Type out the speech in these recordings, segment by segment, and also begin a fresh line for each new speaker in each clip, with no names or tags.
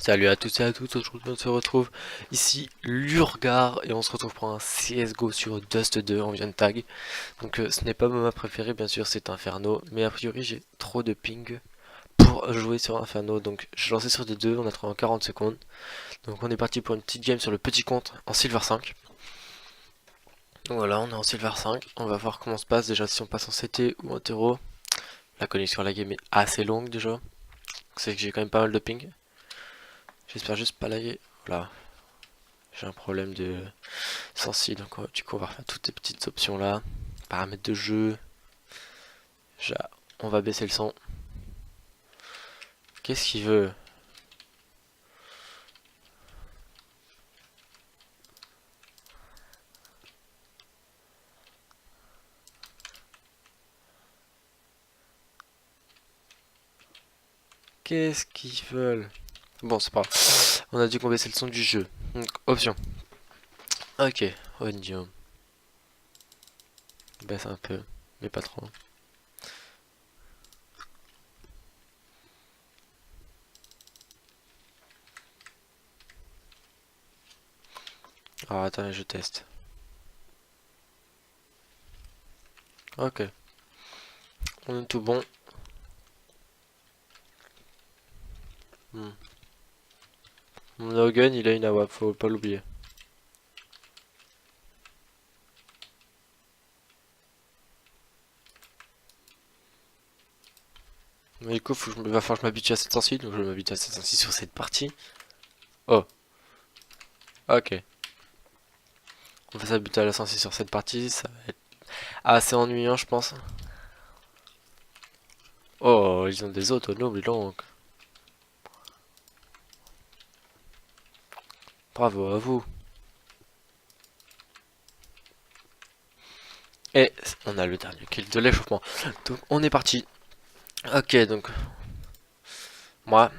Salut à tous et à toutes, aujourd'hui on se retrouve ici Lurgar et on se retrouve pour un CSGO sur Dust 2, on vient de tag. Donc ce n'est pas ma préférée bien sûr, c'est Inferno, mais a priori j'ai trop de ping pour jouer sur Inferno. Donc je lancé sur D2, on a trouvé en 40 secondes. Donc on est parti pour une petite game sur le petit compte en Silver 5. Donc voilà, on est en Silver 5, on va voir comment se passe déjà si on passe en CT ou en terreau. La connexion à la game est assez longue déjà, c'est que j'ai quand même pas mal de ping. J'espère juste pas laguer, voilà. J'ai un problème de sensi, donc du coup on va refaire toutes ces petites options là. Paramètres de jeu. On va baisser le son. Qu'est-ce qu'il veut? Qu'est-ce qu'ils veulent? Bon, c'est pas grave. On a dit qu'on baissait le son du jeu. Donc, option. Ok, audio. Baisse un peu, mais pas trop. Alors attendez, je teste. Ok. On est tout bon. Mon Hogan, il a une AWP, faut pas l'oublier. Mais du coup, va falloir que je m'habitue à cette sensi, donc je vais m'habituer à cette sensi sur cette partie. Oh, ok. On va s'habituer à la sensi sur cette partie, ça va être assez ennuyant, je pense. Oh, ils ont des autonomes, donc. Bravo à vous. Et on a le dernier kill de l'échauffement. Donc on est parti. Ok, donc moi,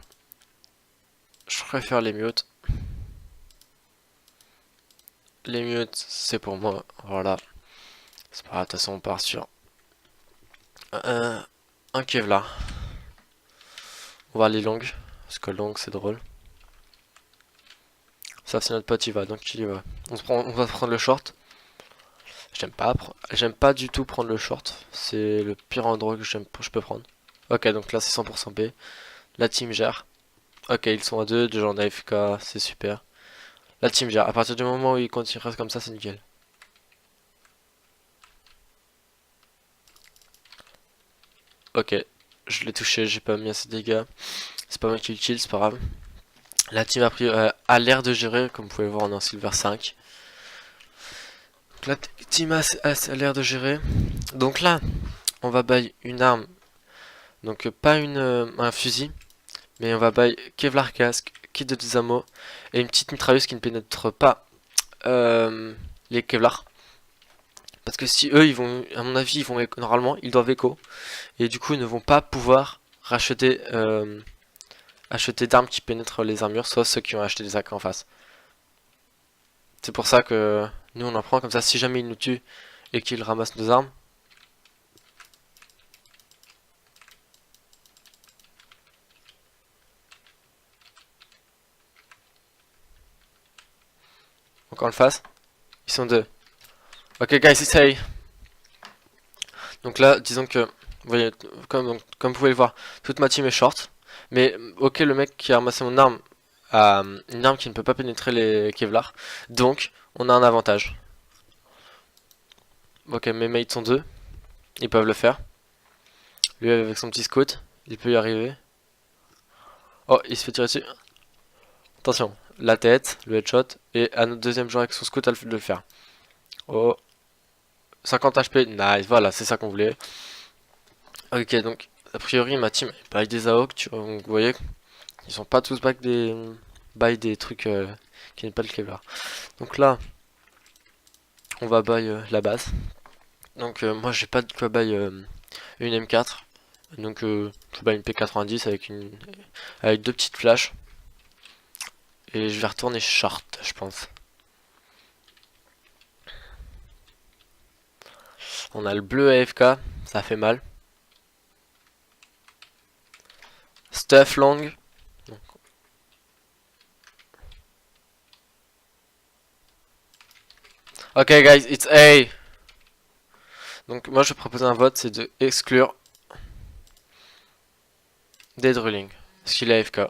je préfère les mutes. Les mutes, c'est pour moi. Voilà. C'est pas grave, de toute façon, on part sur un Kevlar. On va aller longue. Parce que longue, c'est drôle. Ça, c'est notre pote, il va. Donc il y va. On va prendre le short. J'aime pas du tout prendre le short. C'est le pire endroit que je peux prendre. Ok, donc là, c'est 100% B. La team gère. Ok, ils sont à 2, déjà en AFK, c'est super. La team gère. À partir du moment où ils continuent comme ça, c'est nickel. Ok, je l'ai touché, j'ai pas mis assez de dégâts. C'est pas moi qui l'utilise, c'est pas grave. La team a l'air de gérer, comme vous pouvez voir, on est en Silver 5. Donc la team a l'air de gérer. Donc là, on va buy une arme. Donc pas un fusil, mais on va buy Kevlar casque, kit de désamo et une petite mitrailleuse qui ne pénètre pas les Kevlar. Parce que si eux, ils vont, à mon avis, normalement, ils doivent écho. Et du coup, ils ne vont pas pouvoir acheter d'armes qui pénètrent les armures, sauf ceux qui ont acheté des AK en face. C'est pour ça que nous, on en prend comme ça. Si jamais ils nous tuent et qu'ils ramassent nos armes. Donc on le fasse. Ils sont deux. Ok, guys, essaye. Donc là, disons que, vous voyez, comme vous pouvez le voir, toute ma team est short. Mais ok, le mec qui a ramassé mon arme a une arme qui ne peut pas pénétrer les Kevlar. Donc, on a un avantage. Ok, mes mates sont deux. Ils peuvent le faire. Lui avec son petit scout, il peut y arriver. Oh, il se fait tirer dessus. Attention, la tête, le headshot. Et à notre deuxième joueur avec son scout de le faire. Oh, 50 HP, nice, voilà, c'est ça qu'on voulait. Ok, donc, a priori, ma team est bail des AOC, vous voyez, ils sont pas tous bail des trucs qui n'est pas le Kevlar. Donc là, on va bail la base. Donc moi, j'ai pas de quoi bail une M4. Donc je bail une P90 avec deux petites flashs. Et je vais retourner short, je pense. On a le bleu AFK, ça fait mal. Stuff long. Ok guys, it's A. Donc moi je propose un vote, c'est de exclure Dead Ruling. Parce qu'il est AFK.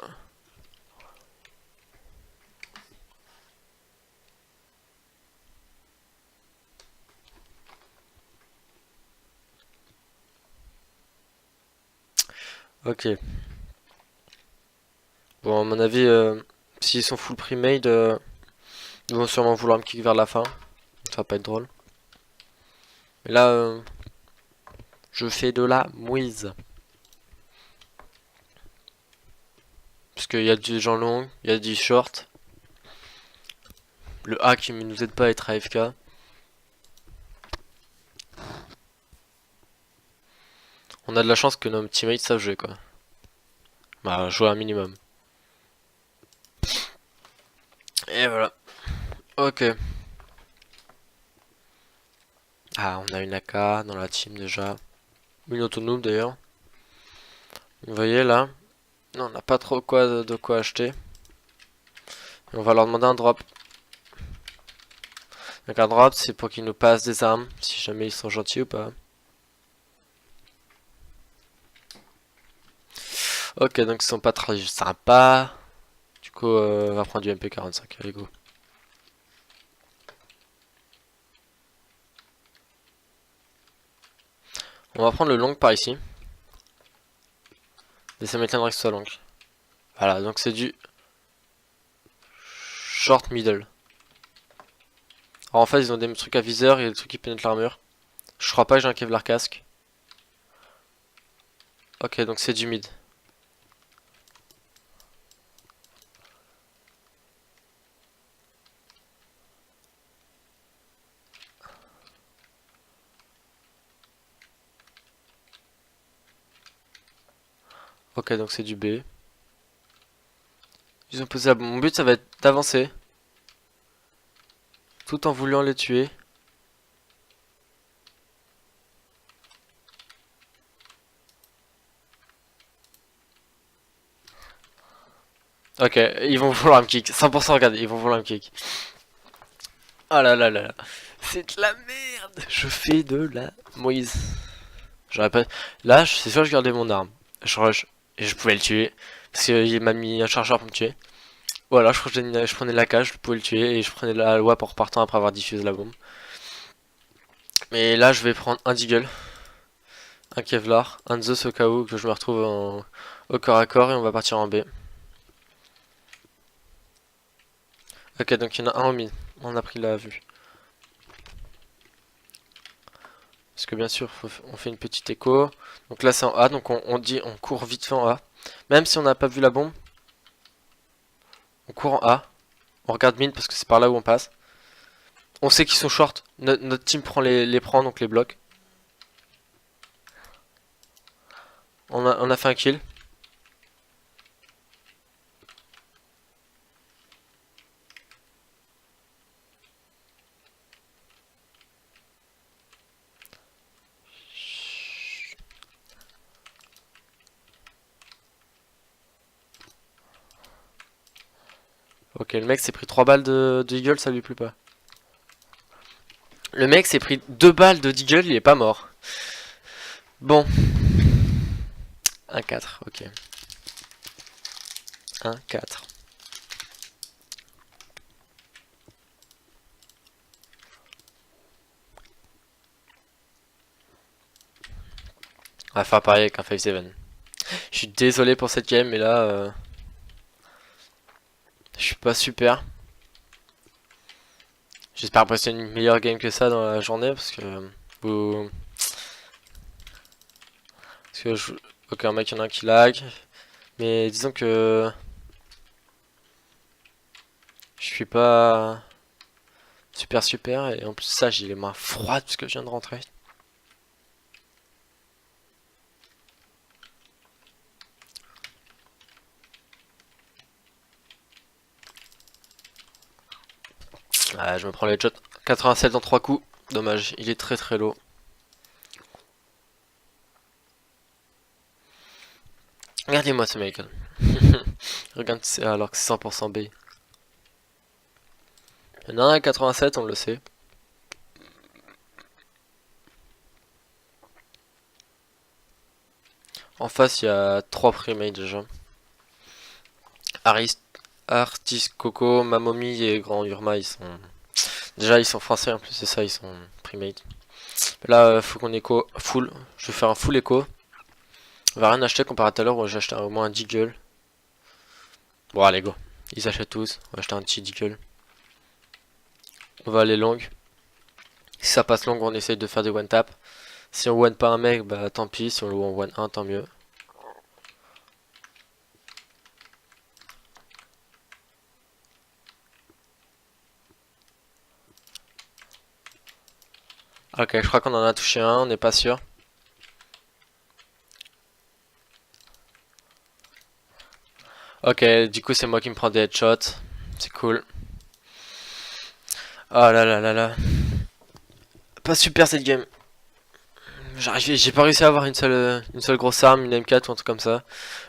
Ok. Bon, à mon avis, s'ils sont full pre-made, ils vont sûrement vouloir me kick vers la fin. Ça va pas être drôle. Mais là, je fais de la mouise. Parce qu'il y a du gens long, il y a du short. Le A qui ne nous aide pas à être AFK. On a de la chance que nos teammates savent jouer quoi. Bah, jouer un minimum. Et voilà. Ok. Ah, on a une AK dans la team déjà. Une autonome d'ailleurs. Vous voyez là. Non, on n'a pas trop de quoi acheter. Et on va leur demander un drop. Donc un drop, c'est pour qu'ils nous passent des armes, si jamais ils sont gentils ou pas. Ok, donc ils sont pas très sympas. Du coup, on va prendre du MP45. Allez, go. On va prendre le long par ici. Et ça m'étonnerait que ce soit long. Voilà, donc c'est du short middle. Alors en fait, ils ont des trucs à viseur et des trucs qui pénètrent l'armure. Je crois pas que j'ai un Kevlar casque. Ok, donc c'est du mid. Ok, donc c'est du B. Ils ont posé mon but, ça va être d'avancer. Tout en voulant les tuer. Ok, ils vont vouloir me kick. 100% regardez, ils vont vouloir me kick. Oh là là là là. C'est de la merde. Je fais de la Moïse. J'aurais pas... Là, c'est sûr que je gardais mon arme. Je rush. Et je pouvais le tuer. Parce qu'il m'a mis un chargeur pour me tuer. Voilà, je prenais la cage, je pouvais le tuer. Et je prenais la WAP en repartant après avoir diffusé la bombe. Mais là, je vais prendre un Deagle. Un Kevlar. Un Zeus au cas où que je me retrouve au corps à corps. Et on va partir en B. Ok, donc il y en a un au mid. On a pris la vue. Parce que bien sûr, on fait une petite écho. Donc là c'est en A, donc on dit on court vite fait en A. Même si on n'a pas vu la bombe, on court en A. On regarde mid parce que c'est par là où on passe. On sait qu'ils sont short. Notre team les prend, donc les blocs. On a fait un kill. Ok, le mec s'est pris 3 balles de Deagle, ça lui plaît pas. Le mec s'est pris 2 balles de Deagle, il est pas mort. Bon. 1-4, ok. 1-4. On va faire pareil avec un 5-7. Je suis désolé pour cette game, mais là... je suis pas super. J'espère passer une meilleure game que ça dans la journée parce que vous... Parce que je... Ok, un mec, il y en a un qui lag. Mais disons que... Je suis pas... super et en plus ça j'ai les mains froides parce que je viens de rentrer. Ah, je me prends les shots. 87 dans 3 coups. Dommage, il est très très low. Regardez-moi ce mec. Regarde, alors que c'est 100% B. Il y en a un à 87, on le sait. En face, il y a 3 primates déjà. Artis, Coco, Mamomi et Grand Urma, ils sont... Déjà, ils sont français en plus, c'est ça, ils sont primates. Là, faut qu'on écho full. Je vais faire un full écho. On va rien acheter comparé à tout à l'heure où j'ai acheté au moins un Deagle. Bon, allez, go. Ils achètent tous. On va acheter un petit Deagle. On va aller long. Si ça passe long, on essaye de faire des one tap. Si on one pas un mec, bah tant pis. Si on le one un, tant mieux. Ok, je crois qu'on en a touché un, on n'est pas sûr. Ok, du coup c'est moi qui me prends des headshots. C'est cool. Oh là là là là. Pas super cette game. J'ai pas réussi à avoir une seule grosse arme, une M4 ou un truc comme ça.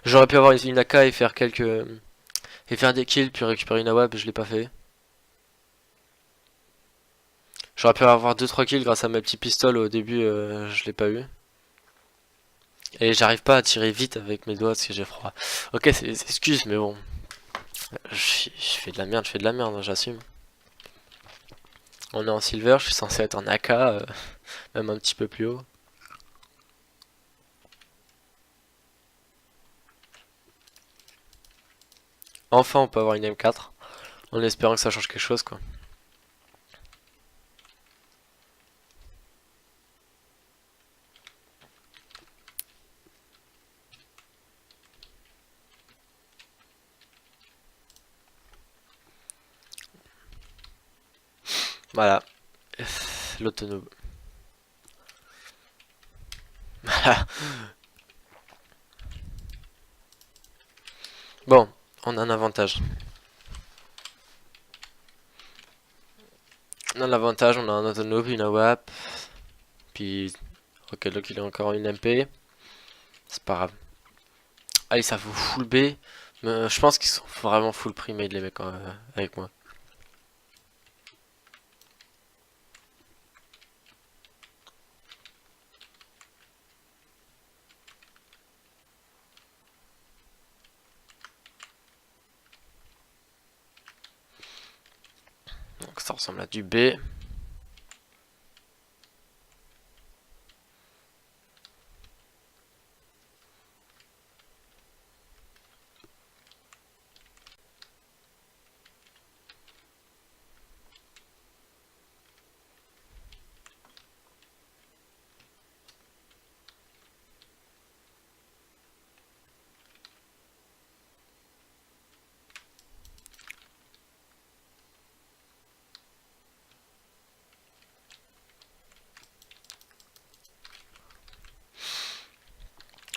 J'aurais pu avoir une AK et faire et faire des kills puis récupérer une AWP, je l'ai pas fait. J'aurais pu avoir 2-3 kills grâce à mes petits pistolets au début, je l'ai pas eu. Et j'arrive pas à tirer vite avec mes doigts parce que j'ai froid. Ok, c'est des excuses, mais bon. Je fais de la merde, j'assume. On est en silver, je suis censé être en AK, même un petit peu plus haut. Enfin, on peut avoir une M4, en espérant que ça change quelque chose, quoi. Voilà. L'autonome. Bon, on a un avantage. On a l'avantage, on a un autonome, une AWP. Puis, ok, donc il a encore une MP. C'est pas grave. Allez, ça vaut full B. Mais je pense qu'ils sont vraiment full primés les mecs avec moi. Donc ça ressemble à du B.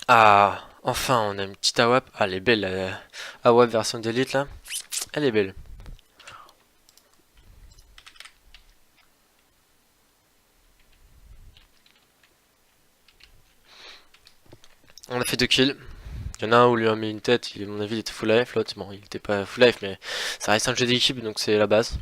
Ah, enfin on a une petite AWP. Ah, elle est belle la AWP version d'élite là. Elle est belle. On a fait 2 kills. Il y en a un où lui a mis une tête, à mon avis il était full life. L'autre, bon, il était pas full life, mais ça reste un jeu d'équipe donc c'est la base.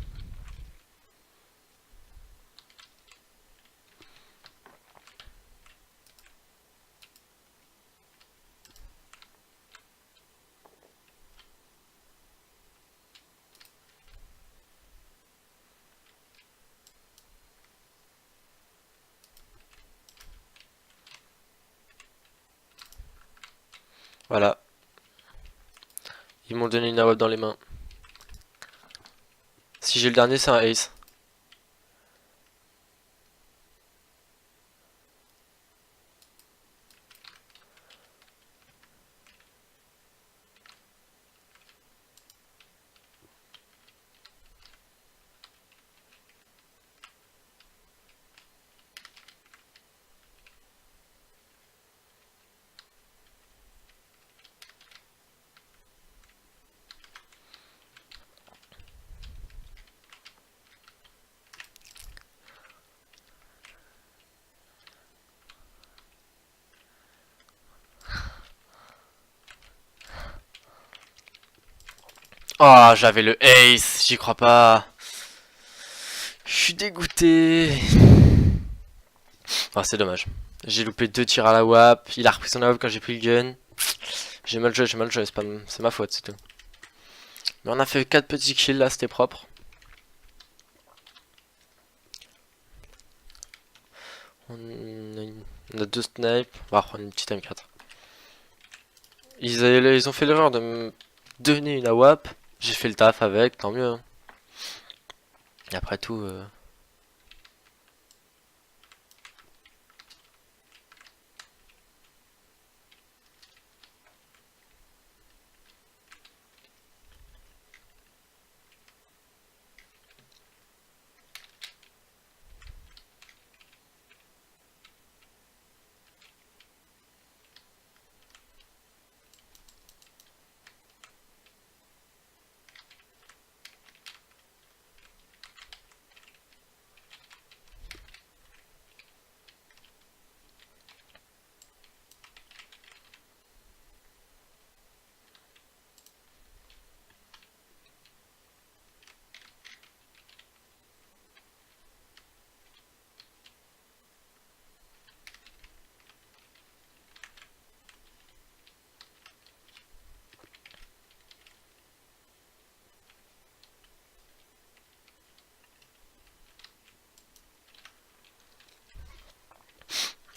Voilà. Ils m'ont donné une AWP dans les mains. Si j'ai le dernier, c'est un ace. Oh, j'avais le ace, j'y crois pas. Je suis dégoûté. Ah, c'est dommage. J'ai loupé 2 tirs à la WAP. Il a repris son AWP quand j'ai pris le gun. J'ai mal joué, c'est ma faute, c'est tout. Mais on a fait 4 petits kills là, c'était propre. On a 2 snipes. On va reprendre une petite M4. Ils ont fait l'erreur de me donner une AWP. J'ai fait le taf avec, tant mieux. Hein. Et après tout...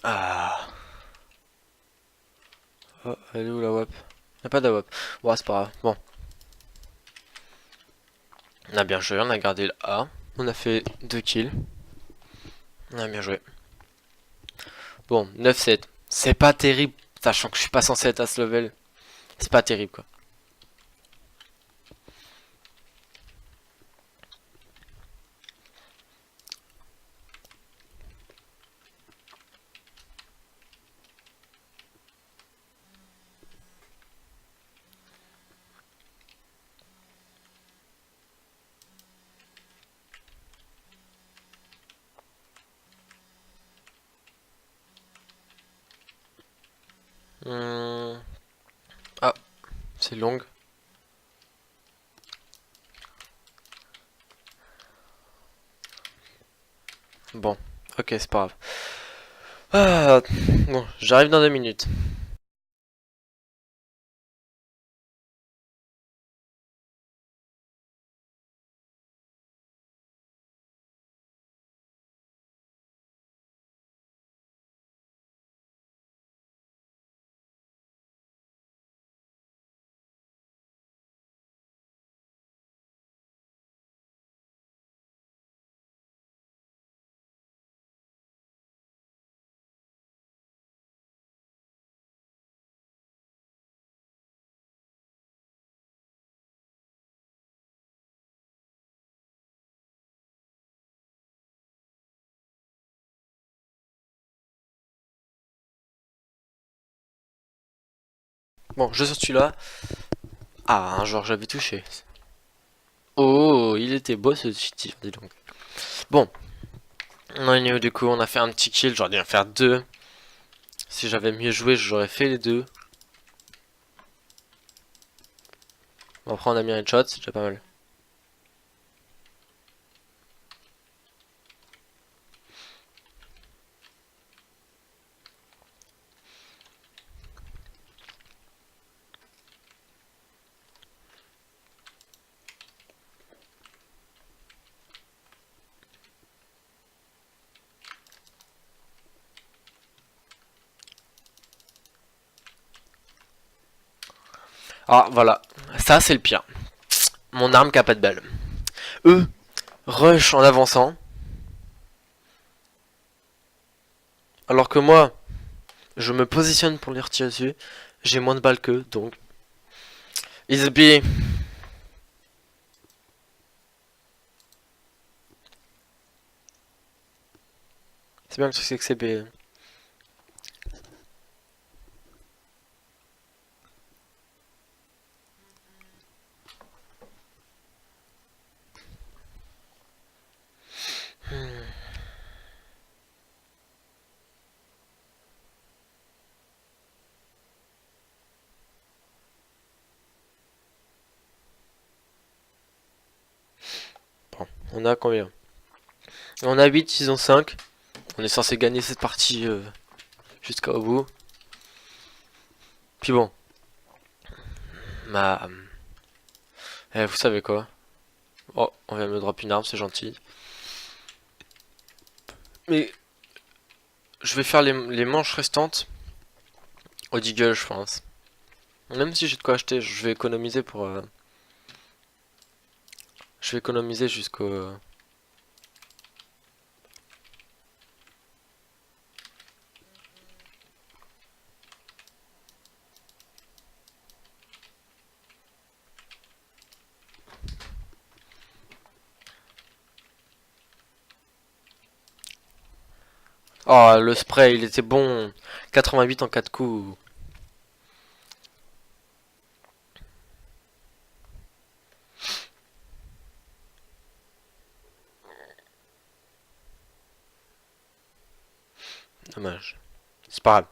Ah. Oh, elle est où la WAP? Y'a pas de WAP. Bon, c'est pas grave. Bon. On a bien joué, on a gardé le A. On a fait 2 kills. On a bien joué. Bon, 9-7. C'est pas terrible, sachant que je suis pas censé être à ce level. C'est pas terrible quoi. Ah, c'est long. Bon, ok, c'est pas grave. Ah, bon, j'arrive dans 2 minutes. Bon, je sur celui-là. Ah, un joueur que j'avais touché. Oh, il était beau ce tir, dis donc. Bon, on est où du coup? On a fait un petit kill, j'aurais dû en faire 2. Si j'avais mieux joué, j'aurais fait les 2. Bon, après on a mis un headshot, c'est déjà pas mal. Ah, voilà. Ça, c'est le pire. Mon arme qui a pas de balle. Eux, rush en avançant. Alors que moi, je me positionne pour les retirer dessus. J'ai moins de balles qu'eux, donc. Easy B. C'est bien le truc, c'est que c'est B. Bon, on a combien? On a 8, ils ont 5. On est censé gagner cette partie jusqu'au bout. Puis bon, ma... vous savez quoi? Oh, on vient me drop une arme, c'est gentil. Mais je vais faire les manches restantes au Deagle, je pense. Même si j'ai de quoi acheter, je vais économiser pour... je vais économiser jusqu'au... Oh, le spray, il était bon. 88 en 4 coups. Dommage. C'est pas grave.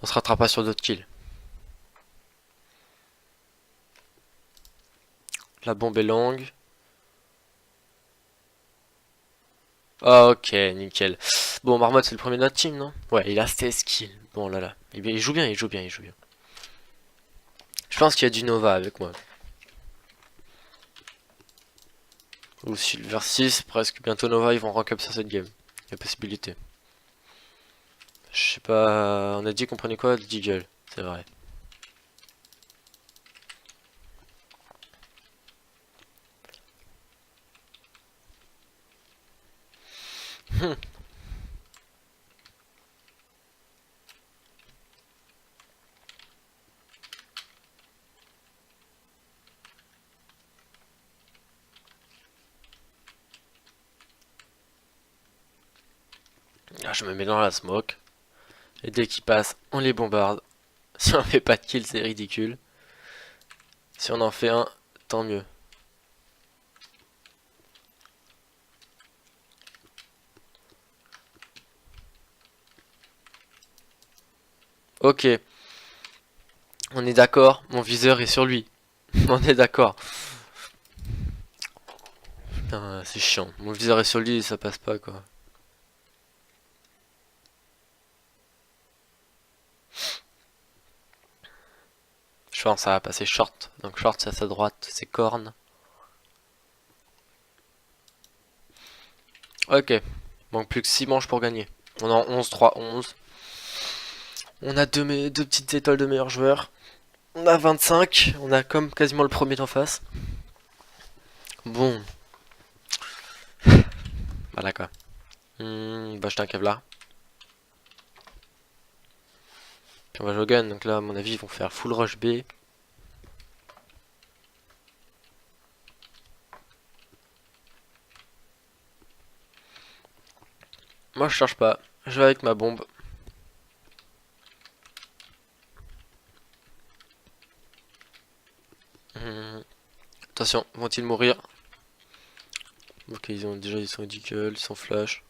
On se rattrapera sur d'autres kills. La bombe est longue. Ah, ok, nickel. Bon, Marmotte, c'est le premier de notre team, non? Ouais, il a 16 kills. Bon, là, là. Il joue bien, il joue bien, il joue bien. Je pense qu'il y a du Nova avec moi. Ou Silver 6, presque bientôt Nova, ils vont rank up sur cette game. Il y a possibilité. Je sais pas... On a dit qu'on prenait quoi? Deagle, c'est vrai. Là, je me mets dans la smoke. Et dès qu'ils passent, on les bombarde. Si on fait pas de kill, c'est ridicule. Si on en fait un, tant mieux. Ok. On est d'accord, mon viseur est sur lui. On est d'accord. Putain, c'est chiant. Mon viseur est sur lui et ça passe pas quoi. Je pense que ça va passer short. Donc short c'est à sa droite, c'est corne. Ok. Manque plus que 6 manches pour gagner. On est en 11, 3, 11. On a deux petites étoiles de meilleurs joueurs. On a 25. On a comme quasiment le premier d'en face. Bon. Voilà quoi. Bah j'étais un Kevlar. Puis on va jouer au gun. Donc là à mon avis ils vont faire full rush B. Moi je cherche pas. Je vais avec ma bombe. Attention, vont-ils mourir? Ok, ils sont ridicules, ils sont flash.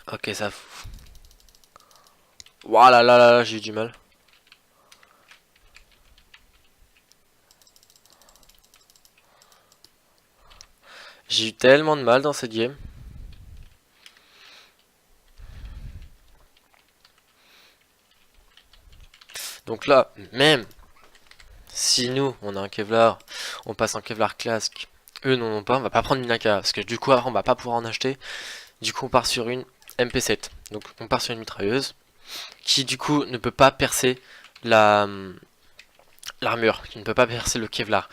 Ok, ça. Voilà, là, j'ai eu du mal. J'ai eu tellement de mal dans cette game. Donc là, même si nous, on a un Kevlar, on passe en Kevlar classique, eux n'en ont pas, on va pas prendre une AK, parce que du coup, on va pas pouvoir en acheter. Du coup, on part sur une MP7. Donc, on part sur une mitrailleuse, qui du coup ne peut pas percer l'armure, qui ne peut pas percer le Kevlar.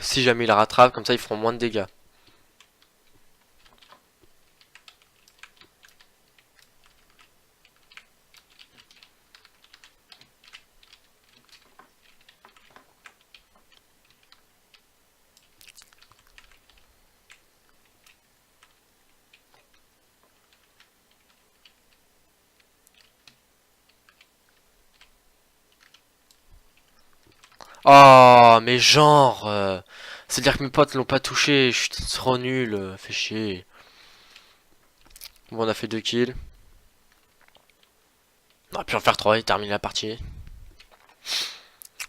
Si jamais il la rattrape, comme ça, ils feront moins de dégâts. Oh, mais genre... c'est-à-dire que mes potes l'ont pas touché, je suis trop nul, fait chier. Bon, on a fait 2 kills. On aurait pu en faire 3 et terminer la partie.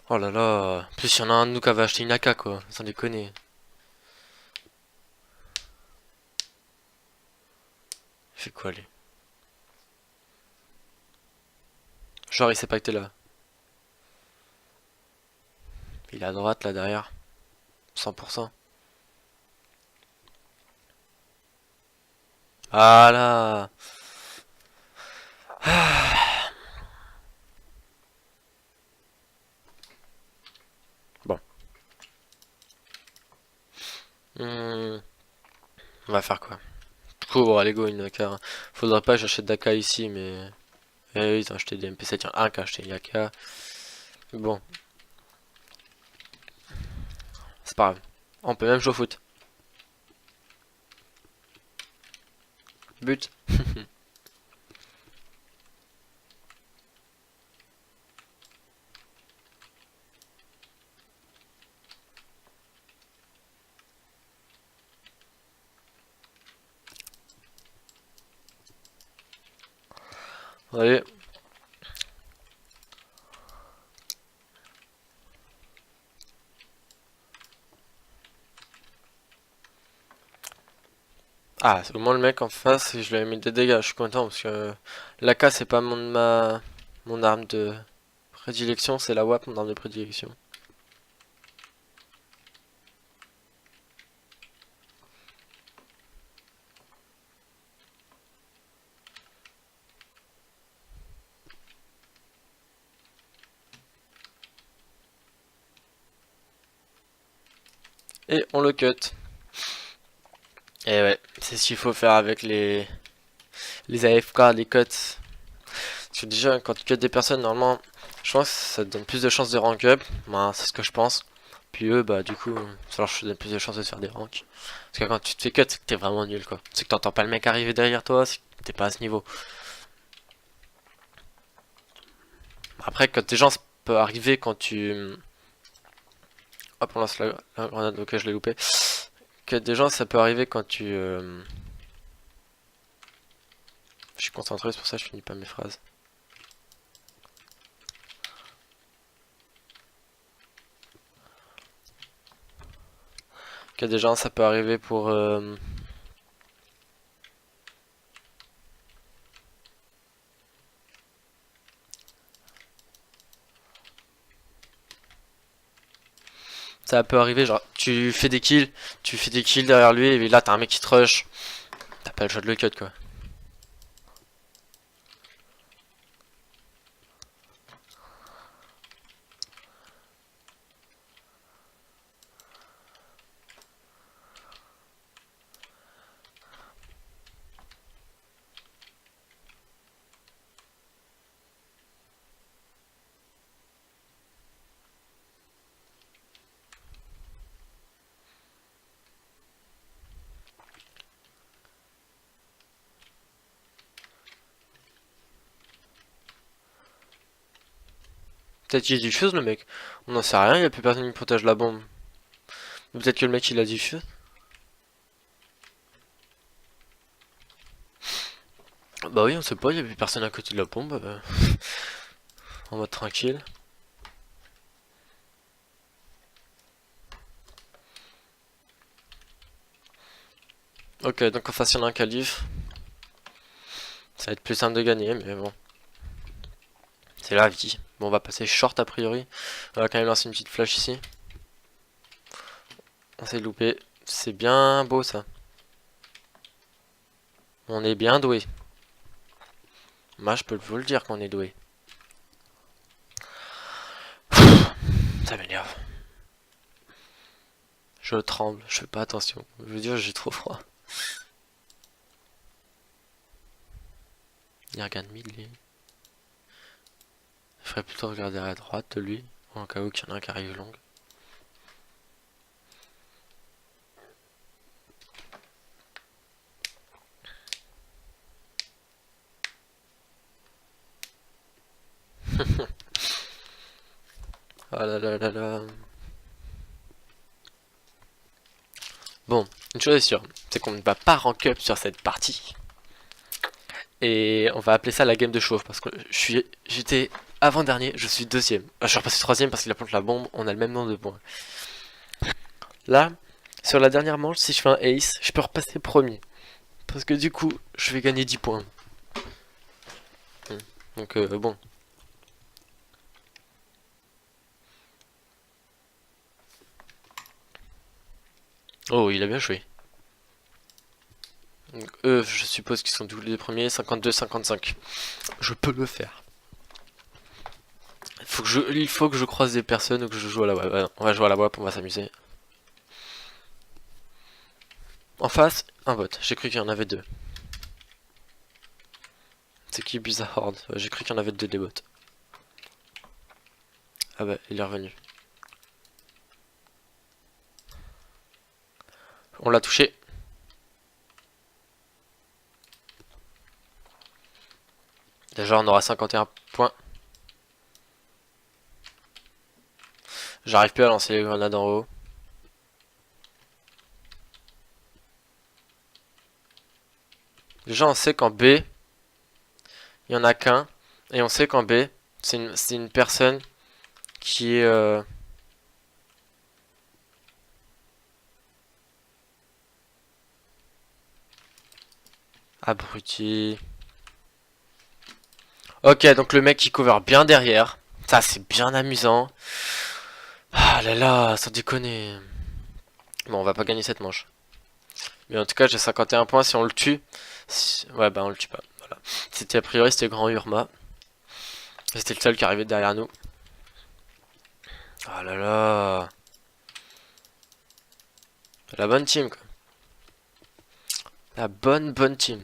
Oh là là. En plus, il y en a un de nous qui avait acheté une AK, quoi. Sans déconner. Il fait quoi, lui? Genre, il sait pas que t'es là. Il est à droite, là, derrière. 100%. Voilà. Bon. Hmm, on va faire quoi? Du coup, bon, allez go, une AK. Faudrait pas que j'achète d'AK ici, mais... Eh, ils ont acheté des MP7, il y en a un qui a acheté une AK. Bon, c'est pas grave. On peut même jouer au foot. But. Allez. Ah, c'est au moins le mec en face, et je lui ai mis des dégâts, je suis content, parce que l'AK c'est pas mon arme de prédilection, c'est la WAP mon arme de prédilection. Et on le cut. Et ouais, c'est ce qu'il faut faire avec les AFK, les cuts. Parce que déjà, quand tu cut des personnes, normalement, je pense que ça te donne plus de chances de rank up. Ben, c'est ce que je pense. Puis eux, bah du coup, ça leur donne plus de chances de se faire des ranks. Parce que quand tu te fais cut, c'est que t'es vraiment nul, quoi. C'est que t'entends pas le mec arriver derrière toi, c'est que t'es pas à ce niveau. Après, quand des gens, ça peut arriver quand tu... Hop, on lance la grenade, ok, je l'ai loupé. Que des gens, ça peut arriver quand tu... Je suis concentré, c'est pour ça que je finis pas mes phrases. Que des gens, ça peut arriver pour... Ça peut arriver, genre, tu fais des kills derrière lui, et là, t'as un mec qui te rush. T'as pas le choix de le cut, quoi. Peut-être qu'il diffuse, le mec. On n'en sait rien, il y a plus personne qui protège la bombe. Peut-être que le mec, il a diffuse. Bah oui, on sait pas, il y avait personne à côté de la bombe. En mode tranquille. Ok, donc en face, il y en a un calife. Ça va être plus simple de gagner, mais bon. C'est la vie. Bon, on va passer short a priori. On va quand même lancer une petite flash ici. On s'est loupé. C'est bien beau ça. On est bien doué. Moi, je peux vous le dire qu'on est doué. Ça m'énerve. Je tremble, je fais pas attention. Je veux dire, j'ai trop froid. Il regarde mid, lui. Je ferais plutôt regarder à droite de lui, en cas où qu'il y en a un qui arrive long. Ah là là là là. Bon, une chose est sûre, c'est qu'on ne va pas rank up sur cette partie. Et on va appeler ça la game de chauffe parce que j'étais avant-dernier, je suis deuxième. Je suis repassé troisième parce qu'il a planté la bombe, on a le même nombre de points. Là, sur la dernière manche, si je fais un ace, je peux repasser premier. Parce que du coup, je vais gagner 10 points. Donc bon. Oh, il a bien joué. Donc, eux, je suppose qu'ils sont tous les premiers, 52-55. Je peux le faire. Il faut que je croise des personnes ou que je joue à la web. On va jouer à la web, on va s'amuser. En face, un bot. J'ai cru qu'il y en avait deux. C'est qui Bizarre Horde? J'ai cru qu'il y en avait deux des bots. Ah bah, il est revenu. On l'a touché. Déjà, on aura 51 points. J'arrive plus à lancer les grenades en haut. Déjà, on sait qu'en B, il y en a qu'un. Et on sait qu'en B, c'est une personne qui est... abruti. Ok, donc le mec qui cover bien derrière. Ça, c'est bien amusant. Ah là là, sans déconner. Bon, on va pas gagner cette manche. Mais en tout cas, j'ai 51 points si on le tue. Ouais, bah on le tue pas. Voilà. C'était a priori, c'était Grand Urma. C'était le seul qui arrivait derrière nous. Ah là là. La bonne team, quoi. La bonne team.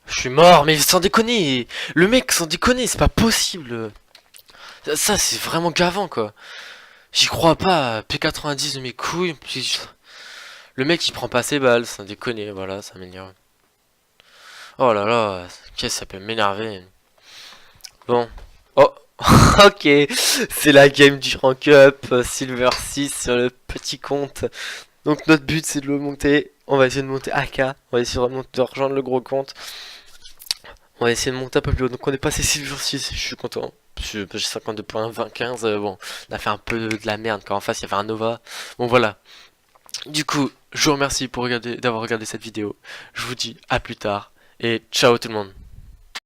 Je suis mort, mais sans déconner. Le mec, sans déconner, c'est pas possible. Ça c'est vraiment gavant, quoi. J'y crois pas. P90 de mes couilles. Le mec, il prend pas ses balles, sans déconner. Voilà, ça m'énerve. Oh là là, qu'est-ce que ça peut m'énerver. Bon. Oh, ok. C'est la game du rank up. Silver 6 sur le petit compte. Donc notre but, c'est de le monter. On va essayer de monter AK. On va essayer de rejoindre le gros compte. On va essayer de monter un peu plus haut. Donc on est passé Silver 6. Je suis content. J'ai 52 points, 20, 15. Bon, on a fait un peu de la merde quand en face il y avait un Nova. Bon voilà. Du coup, je vous remercie d'avoir regardé cette vidéo. Je vous dis à plus tard. Et ciao tout le monde.